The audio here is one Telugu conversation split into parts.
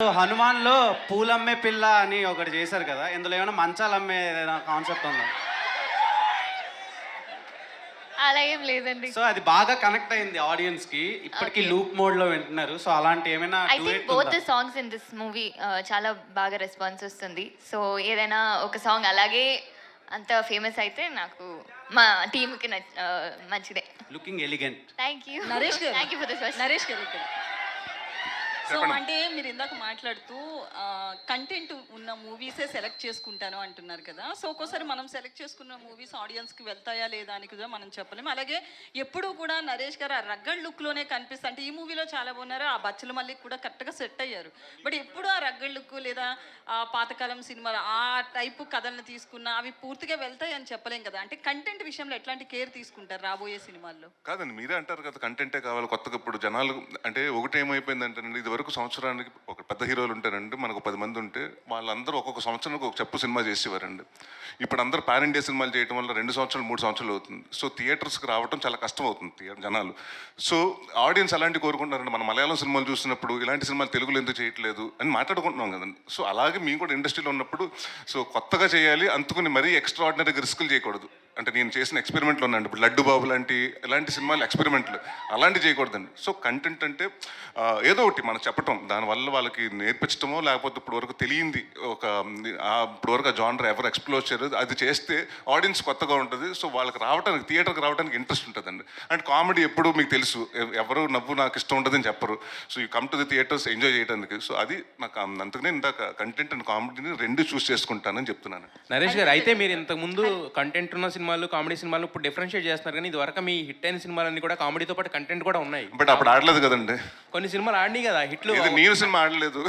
హనుమాన్‌లో పూలమ్మే పిల్ల అని ఒకటి చేశారు కదా! ఇందులో ఏమైనా మంచాలమ్మే ఏదైనా కాన్సెప్ట్ ఉందా? అలా ఏం లేదండి. సో, అది బాగా కనెక్ట్ అయింది ఆడియన్స్‌కి. ఇప్పటికి ఓకే. లూప్ మోడ్‌లో వింటున్నారు. సో, అలాంటి ఏమైనా ఐ థింక్ డ్యూయెట్ బోత్ ఉందా? The songs in this movie చాలా బాగా రెస్పాన్స్ వస్తుంది. సో, ఏదైనా ఒక సాంగ్ అలాగే అంత ఫేమస్ అయితే నాకు మా టీమ్‌కి మంచిదే. Looking elegant. Thank you. Naresh garu. Thank you for this question. Naresh garu ఇక్కడ. సో చెప్పండి. అంటే మీరు ఇందాక మాట్లాడుతూ కంటెంట్ ఉన్న మూవీసే సెలెక్ట్ చేసుకుంటాను అంటున్నారు కదా. సో ఒక్కోసారి మనం సెలెక్ట్ చేసుకున్న మూవీస్ ఆడియన్స్కి వెళ్తాయా లేదా అని కూడా మనం చెప్పలేము. అలాగే ఎప్పుడూ కూడా నరేష్ గారు ఆ రగ్గడ్ లుక్లోనే కనిపిస్తారు. అంటే ఈ మూవీలో చాలా బాగున్నారు, ఆ బచ్చల మల్లికి కూడా కరెక్ట్గా సెట్ అయ్యారు. బట్ ఎప్పుడు ఆ రగ్గడ్ లుక్ లేదా ఆ పాతకాలం సినిమాలు ఆ టైపు కథలను తీసుకున్న అవి పూర్తిగా వెళ్తాయి అని చెప్పలేం కదా. అంటే కంటెంట్ విషయంలో ఎట్లాంటి కేర్ తీసుకుంటారు రాబోయే సినిమాల్లో? కాదండి, మీరే అంటారు కదా కంటెంటే కావాలి కొత్తగా. ఇప్పుడు జనాలు అంటే ఒకటి ఏమైపోయిందంటేనండి, ఇది వరకు సంవత్సరానికి ఒక పెద్ద హీరోలు ఉంటారండి, మనకు 10 మంది ఉంటే వాళ్ళందరూ ఒక్కొక్క సంవత్సరానికి ఒక చెప్పు సినిమా చేసేవారండి. ఇప్పుడు అందరూ పాన్ ఇండియా సినిమాలు చేయడం వల్ల 2 సంవత్సరాలు 3 సంవత్సరాలు అవుతుంది. సో థియేటర్స్కి రావడం చాలా కష్టం అవుతుంది జనాలు. సో ఆడియన్స్ అలాంటి కోరుకుంటున్నారండి. మన మలయాళం సినిమాలు చూసినప్పుడు ఇలాంటి సినిమాలు తెలుగులో ఎందుకు చేయట్లేదు అని మాట్లాడుకుంటున్నాం కదండి. సో అలాగే మేము కూడా ఇండస్ట్రీలో ఉన్నప్పుడు సో కొత్తగా చేయాలి, అందుకుని మరీ ఎక్స్ట్రాడినరీగా రిస్కులు చేయకూడదు. అంటే నేను చేసిన ఎక్స్పెరిమెంట్లు ఉన్నాయండి. ఇప్పుడు లడ్డు బాబు ఇలాంటి సినిమాలు ఎక్స్పెరిమెంట్లు అలాంటివి చేయకూడదండి. సో కంటెంట్ అంటే ఏదో ఒకటి మనం చెప్పటం, దానివల్ల వాళ్ళకి నేర్పించటమో లేకపోతే ఇప్పుడు వరకు తెలియంది ఒక ఇప్పుడు వరకు ఆ జానర్ ఎవరు ఎక్స్ప్లోర్ చేయలేదు అది చేస్తే ఆడియన్స్ కొత్తగా ఉంటుంది. సో వాళ్ళకి రావడానికి థియేటర్కి రావడానికి ఇంట్రెస్ట్ ఉంటుందండి. అండ్ కామెడీ ఎప్పుడు మీకు తెలుసు, ఎవరు నవ్వు నాకు ఇష్టం ఉంటుందని చెప్పరు. So you come to the theatres enjoy చేయడానికి. సో అది నాకు అందుకనే ఇందాక కంటెంట్ అండ్ కామెడీని రెండు చూస్ చేసుకుంటానని చెప్తున్నాను. నరేష్ గారు, అయితే మీరు ఇంతకుముందు కంటెంట్ ఉన్న సినిమాలు, కామెడీ సినిమాలు ఇప్పుడు డిఫరెన్షియేట్ చేస్తున్నారు, కానీ ఇది వరకు మీ హిట్ అయిన సినిమాలన్నీ కూడా కామెడీతో పాటు కంటెంట్ కూడా ఉన్నాయి. బట్ అప్పుడు ఆడలేదు కదండి. కొన్ని సినిమాలు ఆడినాయి కదా హిట్లు. ఇది నేను సినిమా ఆడలేదు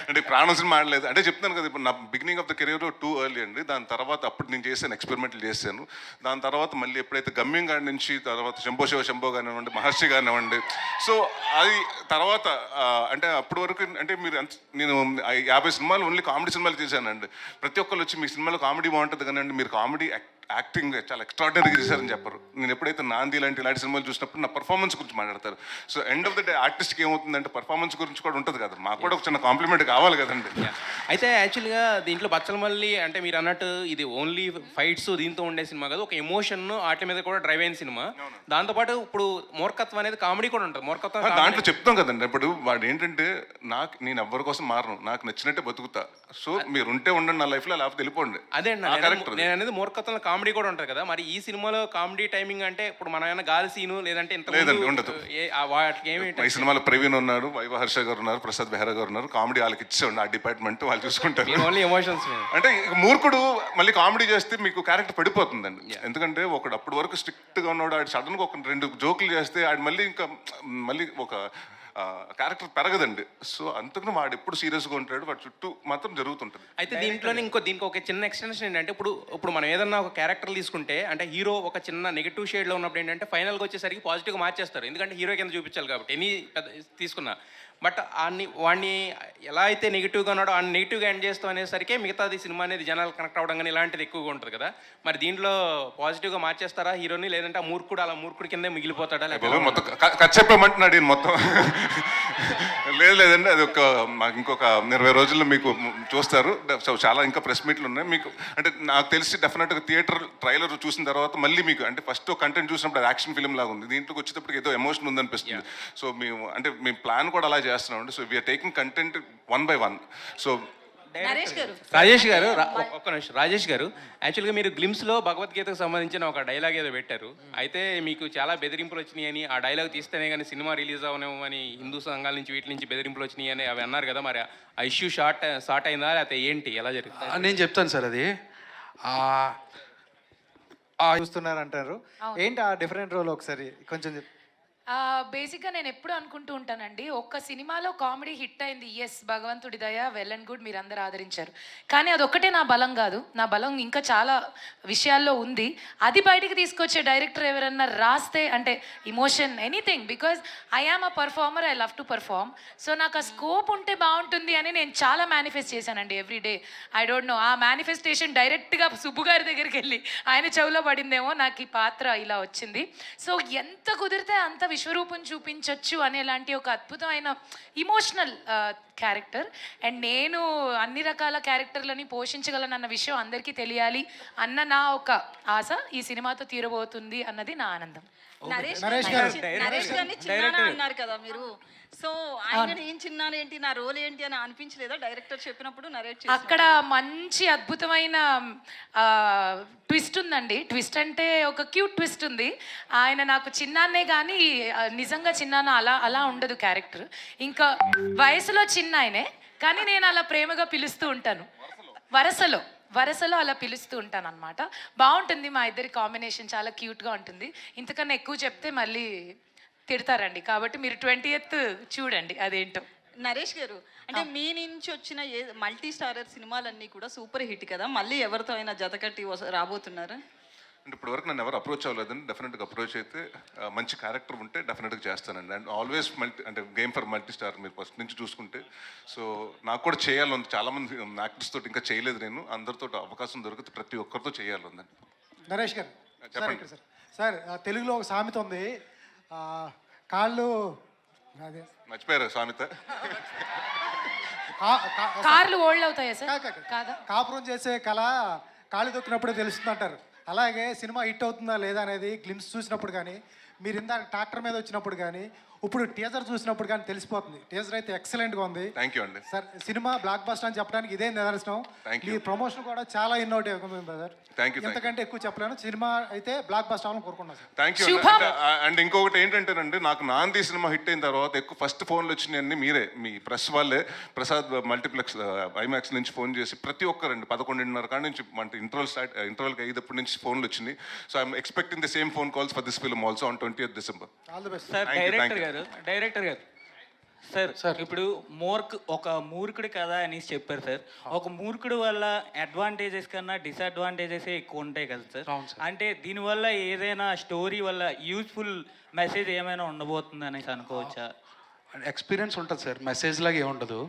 అంటే ప్రాణం సినిమా ఆడలేదు. అంటే చెప్తాను కదా, ఇప్పుడు నా beginning of the career too early అండి. దాని తర్వాత అప్పుడు నేను చేశాను, ఎక్స్పెరిమెంట్లు చేశాను. దాని తర్వాత మళ్ళీ ఎప్పుడైతే గమ్యం గారి నుంచి తర్వాత శంభో కానివ్వండి, మహర్షి కానివ్వండి. సో అది తర్వాత అంటే అప్పటి వరకు అంటే మీరు నేను 50 సినిమాలు ఓన్లీ కామెడీ సినిమాలు చేశానండి. ప్రతి ఒక్కరు వచ్చి మీ సినిమాలో కామెడీ బాగుంటుంది కానీ మీరు కామెడీ యాక్టింగ్ చాలా ఎక్స్ట్రాడినరీగా చేశారని చెప్పరు. నేను ఎప్పుడైతే నాంది ఇలాంటి సినిమాలు చూసినప్పుడు నా పర్ఫార్మెన్స్ గురించి మాట్లాడతారు. So end of the day ఆర్టిస్ట్కి ఏమవుతుందంటే పర్ఫార్మెన్స్ గురించి కూడా ఉంటుంది కదా, మాకు కూడా ఒక చిన్న కాంప్లిమెంట్ కావాలి కదండి. అయితే యాక్చువల్గా దీంట్లో బచ్చల మల్లి అంటే మీరు అన్నట్టు ఇది ఓన్లీ ఫైట్స్ దీంతో ఉండే సినిమా కాదు, ఒక ఎమోషన్ వాటి మీద కూడా డ్రైవ్ అయిన సినిమా. దాంతోపాటు ఇప్పుడు మూర్ఖత్వం అనేది కామెడీ కూడా ఉంటుంది. మూర్ఖత్వం దాంట్లో చెప్తాం కదండి. ఇప్పుడు వాడు ఏంటంటే నేను ఎవరి కోసం మారను, నాకు నచ్చినట్టే బతుకుతా. సో మీరు ఉంటే ఉండండి నా లైఫ్లో, లేకపోతే వెళ్ళిపోండి. అదే అండి నేను అనేది మూర్ఖత్వం కామెడీ కూడా ఉంటుంది కదా. మరి ఈ సినిమాలో కామెడీ టైమింగ్ అంటే ఇప్పుడు మనం ఏమైనా గాలి సీను లేదంటే లేదండి, ఉండదు. వాటికి ఏమి ఈ సినిమాలో ప్రవీణ్ ఉన్నారు, వైవహర్ష గారు ఉన్నారు, ప్రసాద్ బెహ్రా గారు ఉన్నారు. కామెడీ వాళ్ళకి ఇచ్చేయండి, ఆ డిపార్ట్మెంట్ వాళ్ళు చూసుకుంటారు. Only emotions. అంటే మూర్ఖుడు మళ్ళీ కామెడీ చేస్తే మీకు క్యారెక్టర్ పడిపోతుందండి. ఎందుకంటే ఒకడు అప్పటి వరకు స్ట్రిక్ట్గా ఉన్నాడు, ఆడు సడన్గా ఒక 2 జోకులు చేస్తే ఆడు మళ్ళీ ఒక క్యారెక్టర్ పెరగదండి. సో అందుకని వాడు ఎప్పుడు సీరియస్గా ఉంటాడు, వాడు చుట్టూ మాత్రం జరుగుతుంటుంది. అయితే దీంట్లోనే దీనికి ఒక చిన్న ఎక్స్టెన్షన్ ఏంటంటే ఇప్పుడు మనం ఏదన్నా ఒక క్యారెక్టర్ తీసుకుంటే అంటే హీరో ఒక చిన్న నెగిటివ్ షేడ్లో ఉన్నప్పుడు ఏంటంటే ఫైనల్గా వచ్చేసరికి పాజిటివ్గా మార్చేస్తారు. ఎందుకంటే హీరో కింద చూపించాలి కాబట్టి ఎనీ తీసుకున్నా. బట్ వాడిని ఎలా అయితే నెగిటివ్గా ఉన్నాడో ఆ నెగిటివ్గా ఎండ్ చేస్తాం అనేసరికి మిగతాది సినిమా అనేది జనాలు కనెక్ట్ అవ్వడం కానీ ఇలాంటిది ఎక్కువగా ఉంటుంది కదా. మరి దీంట్లో పాజిటివ్గా మార్చేస్తారా హీరోని, లేదంటే ఆ మూర్ఖుడు కిందే మిగిలిపోతాడా? లేకపోతే మొత్తం చెప్పమంటున్నాడు ఈయన మొత్తం. లేదండి, అది మాకు ఇంకొక 20 రోజుల్లో మీకు చూస్తారు. చాలా ఇంకా ప్రెస్ మీట్లు ఉన్నాయి మీకు. అంటే నాకు తెలిసి డెఫినెట్గా థియేటర్ ట్రైలర్ చూసిన తర్వాత మళ్ళీ మీకు అంటే ఫస్ట్ కంటెంట్ చూసినప్పుడు అది యాక్షన్ ఫిల్మ్ లాగా ఉంది, దీంట్లోకి వచ్చేటప్పటికి ఏదో ఎమోషన్ ఉందనిపిస్తుంది. సో మేము ప్లాన్ కూడా అలా చేస్తున్నామండి. So we are taking content 1 by 1. So Rajesh garu ఒక్క నిమిషం. రాజేష్ గారు, యాక్చువల్గా మీరు గ్లిమ్స్లో భగవద్గీతకు సంబంధించిన ఒక డైలాగ్ ఏదో పెట్టారు. అయితే మీకు చాలా బెదిరింపులు వచ్చినాయని, ఆ డైలాగ్ తీస్తేనే కానీ సినిమా రిలీజ్ అవనేమో అని హిందూ సంఘాల నుంచి వీటి నుంచి బెదిరింపులు వచ్చినాయి అని అవి అన్నారు కదా. మరి ఆ ఇష్యూ షార్ట్ అయిందా, లేకపోతే ఏంటి, ఎలా జరుగుతుంది? నేను చెప్తాను సార్. అది చూస్తున్నారంటారు ఏంటి ఆ డిఫరెంట్ రోల్ ఒకసారి కొంచెం బేసిక్గా నేను ఎప్పుడు అనుకుంటూ ఉంటానండి, ఒక్క సినిమాలో కామెడీ హిట్ అయింది, ఎస్ భగవంతుడి దయ, వెల్ అండ్ గుడ్, మీరు అందరూ ఆదరించారు. కానీ అదొక్కటే నా బలం కాదు, నా బలం ఇంకా చాలా విషయాల్లో ఉంది. అది బయటికి తీసుకొచ్చే డైరెక్టర్ ఎవరన్నా రాస్తే అంటే emotion anything, because I am a performer, I love to perform. So నాకు ఆ స్కోప్ ఉంటే బాగుంటుంది అని నేను చాలా మేనిఫెస్ట్ చేశానండి every day. I don't know, ఆ మేనిఫెస్టేషన్ డైరెక్ట్గా సుబ్బు గారి దగ్గరికి వెళ్ళి ఆయన చెవులో పడిందేమో, నాకు ఈ పాత్ర ఇలా వచ్చింది. సో ఎంత కుదిరితే అంత విశ్వరూపం చూపించవచ్చు అనేలాంటి ఒక అద్భుతమైన ఇమోషనల్ క్యారెక్టర్. అండ్ నేను అన్ని రకాల క్యారెక్టర్లని పోషించగలనన్న విషయం అందరికీ తెలియాలి అన్న నా ఒక ఆశ ఈ సినిమాతో తీరబోతుంది అన్నది నా ఆనందం. నరేష్ నరేష్ గారిని గారు. నరేష్ గారిని చిన్నానా అన్నారు కదా మీరు. సో ఆయన ఏం చిన్నాను ఏంటి, నా రోల్ ఏంటి అని అనిపించలేదా డైరెక్టర్ చెప్పినప్పుడు నరేట్ చేసి? అక్కడ మంచి అద్భుతమైన ట్విస్ట్ ఉందండి. ట్విస్ట్ అంటే ఒక క్యూట్ ట్విస్ట్ ఉంది. ఆయన నాకు చిన్నాన్నే కానీ నిజంగా చిన్నాన్న అలా ఉండదు క్యారెక్టర్. ఇంకా వయసులో చిన్న ఆయనే, కానీ నేను అలా ప్రేమగా పిలుస్తూ ఉంటాను. వరసలో అలా పిలుస్తూ ఉంటాను అనమాట. బాగుంటుంది మా ఇద్దరి కాంబినేషన్, చాలా క్యూట్గా ఉంటుంది. ఇంతకన్నా ఎక్కువ చెప్తే మళ్ళీ తిడతారండి, కాబట్టి మీరు 20th చూడండి అదేంటో. నరేష్ గారు, అంటే మీ నుంచి వచ్చిన మల్టీ స్టారర్ సినిమాలన్నీ కూడా సూపర్ హిట్ కదా, మళ్ళీ ఎవరితో అయినా జతకట్టి రాబోతున్నారా? అంటే ఇప్పుడు వరకు నన్ను ఎవరు అప్రోచ్ అవ్వలేదండి. డెఫినెట్గా అప్రోచ్ అయితే మంచి క్యారెక్టర్ ఉంటే డెఫినెట్గా చేస్తానండి. అండ్ ఆల్వేస్ అంటే గేమ్ ఫర్ మల్టీ స్టార్ మీరు ఫస్ట్ నుంచి చూసుకుంటే. సో నాకు కూడా చేయాలని చాలామంది యాక్టర్స్ తోటి ఇంకా చేయలేదు నేను. అందరితో అవకాశం దొరికితే ప్రతి ఒక్కరితో చేయాలండి. నరేష్ గారు చెప్పండి. సార్ తెలుగులో ఒక సామెత ఉంది, కాళ్ళు అదే మర్చిపోయారు సామెత. కార్లు ఓల్డ్ అవుతాయా సార్? కాదా? కాపురం చేసే కళ కాళ్ళు దొక్కినప్పుడే తెలుస్తుంది అంటారు. అలాగే సినిమా హిట్ అవుతుందా లేదా అనేది గ్లిమ్స్ చూసినప్పుడు కానీ, మీరు ఇందాక ట్రాక్టర్ మీద వచ్చినప్పుడు కానీ, ఇప్పుడు టీజర్ చూసినప్పుడు కానీ తెలిసిపోతుంది. టీజర్ అయితే ఎక్సలెంట్గా ఉంది. థ్యాంక్ యూ అండి. సార్ సినిమా బ్లాక్ బస్టర్ అని చెప్పడానికి ఇదే నిదర్శనం. ఈ ప్రమోషన్ కూడా చాలా ఇన్నోవేటివ్ ఉంది బ్రదర్. Thank you. ఎంతకంటే ఎక్కువ చెప్పలేను. సినిమా అయితే బ్లాక్ బస్టర్ అవ్వాలని కోరుకున్నాను సార్. Thank you. అండ్ ఇంకొకటి ఏంటంటేనండి, నాకు నాంది సినిమా హిట్ అయిన తర్వాత ఎక్కువ ఫస్ట్ ఫోన్లు వచ్చినాయన్నీ మీరే, మీ ప్రెస్ వాళ్ళే. ప్రసాద్ మల్టీప్లెక్స్ ఐమాక్స్ నుంచి ఫోన్ చేసి ప్రతి ఒక్కరండి 11:30 కాడ నుంచి అంటే ఇంటర్వల్కి అయ్యేటప్పటి నుంచి ఫోన్లు వచ్చినాయి. So I'm expecting the same phone calls for this film also on 20th December. All the best. Sir director గారు సార్ ఇప్పుడు ఒక మూర్ఖుడి కథ అని చెప్పారు సార్. ఒక మూర్ఖుడి వల్ల అడ్వాంటేజెస్ కన్నా డిసడ్వాంటేజెస్ ఎక్కువ ఉంటాయి కదా సార్. అంటే దీనివల్ల ఏదైనా స్టోరీ వల్ల యూజ్ఫుల్ మెసేజ్ ఏమైనా ఉండబోతుంది అనేసి అనుకోవచ్చా? ఎక్స్పీరియన్స్ ఉంటుంది సార్, మెసేజ్ లాగా ఏముండదు.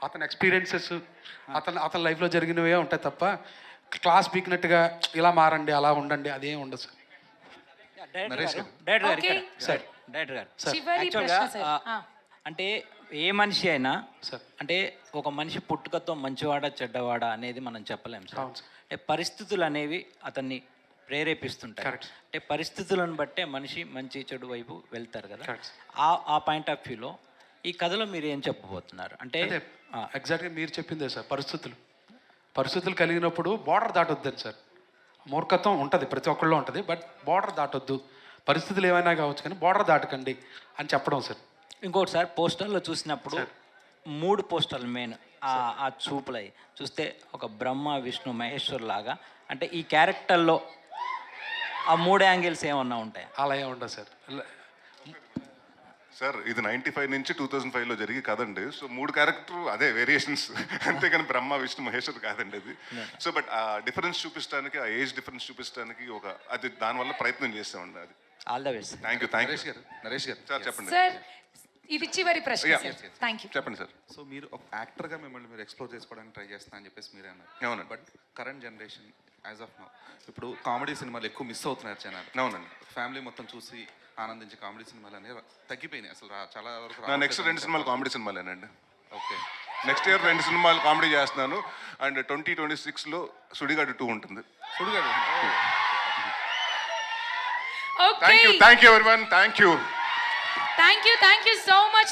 అతని ఎక్స్పీరియన్సెస్ అతని లైఫ్లో జరిగినవే ఉంటాయి తప్ప క్లాస్ పీకినట్టుగా ఇలా మారండి అలా ఉండండి అదేం ఉండదు సార్. డైరెక్టర్ గారు చివరి యాక్చువల్గా ప్రశ్న సార్. అంటే ఏ మనిషి అయినా సార్. అంటే ఒక మనిషి పుట్టుకతో మంచివాడా చెడ్డవాడా అనేది మనం చెప్పలేం సార్. అవును సార్. అంటే పరిస్థితులు అనేవి అతన్ని ప్రేరేపిస్తుంటాయి. Correct. అంటే పరిస్థితులను బట్టే మనిషి మంచి చెడు వైపు వెళ్తారు కదా. Correct. ఆ పాయింట్ ఆఫ్ వ్యూలో ఈ కథలో మీరు ఏం చెప్పబోతున్నారు? అంటే ఎగ్జాక్ట్గా మీరు చెప్పిందే సార్. పరిస్థితులు కలిగినప్పుడు బార్డర్ దాటొద్దని సార్. మూర్ఖత్వం ఉంటుంది, ప్రతి ఒక్కళ్ళలో ఉంటుంది, బట్ బార్డర్ దాటొద్దు. పరిస్థితులు ఏమైనా కావచ్చు కానీ బార్డర్ దాటకండి అని చెప్పడం సార్. ఇంకోటి సార్, పోస్టర్లో చూసినప్పుడు 3 పోస్టర్లు మెయిన్ ఆ చూపులై చూస్తే ఒక బ్రహ్మ విష్ణు మహేశ్వర్ లాగా, అంటే ఈ క్యారెక్టర్లో ఆ 3 యాంగిల్స్ ఏమన్నా ఉంటాయి? అలా ఏమి ఉండదు సార్. సార్ ఇది 95 నుంచి 2005లో జరిగి కదండి. సో 3 క్యారెక్టర్ అదే వేరియేషన్స్ అంతేగాని బ్రహ్మ విష్ణు మహేశ్వర్ కాదండి అది. సో బట్ ఆ డిఫరెన్స్ చూపించడానికి, ఆ ఏజ్ డిఫరెన్స్ చూపించడానికి అది దానివల్ల ప్రయత్నం చేస్తామండి. అది all the best. Thank you. Naresh గారు సార్ చెప్పండి. సార్ ఇది చివరి ప్రశ్న సార్. Thank you. చెప్పండి సార్. సో మీరు ఒక యాక్టర్గా మిమ్మల్ని మీరు ఎక్స్ప్లోర్ చేసుకోవడానికి ట్రై చేస్తా అని చెప్పేసి మీరే అన్నారు. అవునండి. But current generation as of now ఇప్పుడు కామెడీ సినిమాలు ఎక్కువ మిస్ అవుతున్నారు జనాలు. అవునండి. ఫ్యామిలీ మొత్తం చూసి ఆనందించే కామెడీ సినిమాలు అనేవి తగ్గిపోయినాయి అసలు. చాలా వరకు నా నెక్స్ట్ 2 సినిమాలు కామెడీ సినిమాలేనండి. ఓకే. నెక్స్ట్ ఇయర్ 2 సినిమాలు కామెడీ చేస్తున్నాను. అండ్ 2026లో సుడిగాడు 2 ఉంటుంది. Sudigadu. Okay, thank you everyone. Thank you so much.